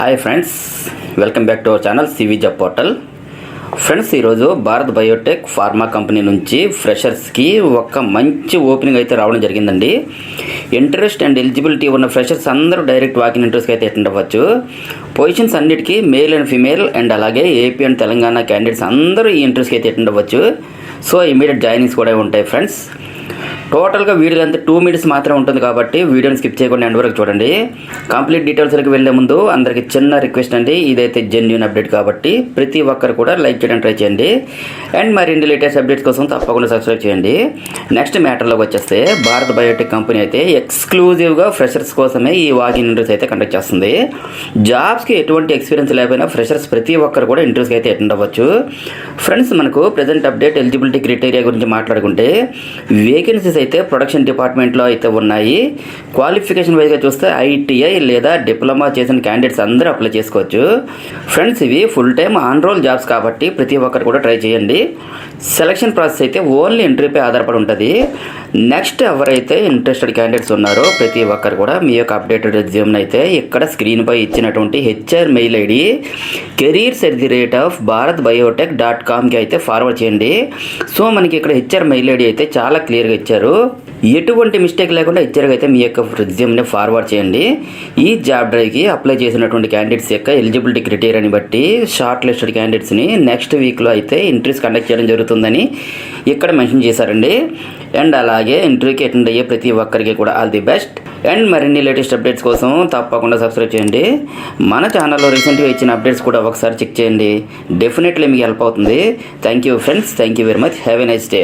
Hi friends, welcome back to our channel CV job portal. Friends, ఈరోజు Bharat Biotech pharma company నుంచి ఫ్రెషర్స్కి ఒక మంచి opening అయితే రావడం జరిగిందండి. ఇంట్రెస్ట్ అండ్ ఎలిజిబిలిటీ ఉన్న ఫ్రెషర్స్ అందరూ డైరెక్ట్ వాకింగ్ ఇంటర్వ్యూస్కి అయితే అటెండ్ అవ్వచ్చు. పొజిషన్స్ అన్నిటికీ మేల్ అండ్ ఫీమేల్ అండ్ అలాగే ఏపీ అండ్ తెలంగాణ క్యాండిడేట్స్ అందరూ ఈ ఇంటర్వ్యూస్కి అయితే అటెండ్ అవ్వచ్చు. సో ఇమీడియట్ జాయినింగ్స్ కూడా ఉంటాయి ఫ్రెండ్స్. టోటల్గా వీడియో అంతా 2 minutes మాత్రమే ఉంటుంది కాబట్టి వీడియోని స్కిప్ చేయకుండా ఎండ్ వరకు చూడండి. కంప్లీట్ డీటెయిల్స్కి వెళ్ళే ముందు అందరికీ చిన్న రిక్వెస్ట్ అండి, ఇదైతే జెన్యూన్ అప్డేట్ కాబట్టి ప్రతి ఒక్కరు కూడా లైక్ చేయడం ట్రై చేయండి. అండ్ మరిన్ని లేటెస్ట్ అప్డేట్స్ కోసం తప్పకుండా సబ్స్క్రైబ్ చేయండి. నెక్స్ట్ మ్యాటర్లోకి వచ్చేస్తే భారత్ బయోటెక్ కంపెనీ అయితే ఎక్స్క్లూజివ్గా ఫ్రెషర్స్ కోసమే ఈ వాకింగ్ ఇంటర్వ్యూస్ అయితే కండక్ట్ చేస్తుంది. జాబ్స్కి ఎటువంటి ఎక్స్పీరియన్స్ లేకపోయినా ఫ్రెషర్స్ ప్రతి ఒక్కరు కూడా ఇంటర్వ్యూస్కి అయితే అటెండ్ అవ్వచ్చు. ఫ్రెండ్స్, మనకు ప్రజెంట్ అప్డేట్ ఎలిజిబిలిటీ క్రైటీరియా గురించి మాట్లాడుకుంటే వేకెన్సీస్ అయితే ప్రొడక్షన్ డిపార్ట్మెంట్లో అయితే ఉన్నాయి. క్వాలిఫికేషన్ వైజ్గా చూస్తే ఐటీఐ లేదా డిప్లొమా చేసిన క్యాండిడేట్స్ అందరూ అప్లై చేసుకోవచ్చు. ఫ్రెండ్స్, ఇవి full time on roll jobs కాబట్టి ప్రతి ఒక్కరు కూడా ట్రై చేయండి. సెలక్షన్ ప్రాసెస్ అయితే ఓన్లీ ఇంటర్వ్యూపై ఆధారపడి ఉంటుంది. నెక్స్ట్ ఎవరైతే ఇంట్రెస్టెడ్ క్యాండిడేట్స్ ఉన్నారో ప్రతి ఒక్కరు కూడా మీ యొక్క అప్డేటెడ్ రెజ్యూమ్ని అయితే ఇక్కడ స్క్రీన్పై ఇచ్చినటువంటి హెచ్ఆర్ మెయిల్ ఐడి careers@bharatbiotech.comకి అయితే ఫార్వర్డ్ చేయండి. సో మనకి ఇక్కడ హెచ్ఆర్ మెయిల్ ఐడి అయితే చాలా క్లియర్గా ఇచ్చారు. ఎటువంటి మిస్టేక్ లేకుండా హెచ్ఆర్కి అయితే మీ యొక్క రెజ్యూమ్ని ఫార్వర్డ్ చేయండి. ఈ జాబ్ డ్రైవ్కి అప్లై చేసినటువంటి క్యాండిడేట్స్ యొక్క ఎలిజిబిలిటీ క్రైటీరియాని బట్టి షార్ట్ లిస్టెడ్ క్యాండిడేట్స్ని నెక్స్ట్ వీక్లో అయితే ఇంటర్వ్యూస్ కండక్ట్ చేయడం జరుగుతుందని ఇక్కడ మెన్షన్ చేశారండి. అండ్ అలాగే ఇంటర్వ్యూకి అటెండ్ అయ్యే ప్రతి ఒక్కరికి కూడా ఆల్ ది బెస్ట్. అండ్ మరిన్ని లేటెస్ట్ అప్డేట్స్ కోసం తప్పకుండా సబ్స్క్రైబ్ చేయండి. మన ఛానల్లో రీసెంట్గా ఇచ్చిన అప్డేట్స్ కూడా ఒకసారి చెక్ చేయండి. డెఫినెట్లీ మీకు హెల్ప్ అవుతుంది. Thank you friends, thank you very much. Have a nice day.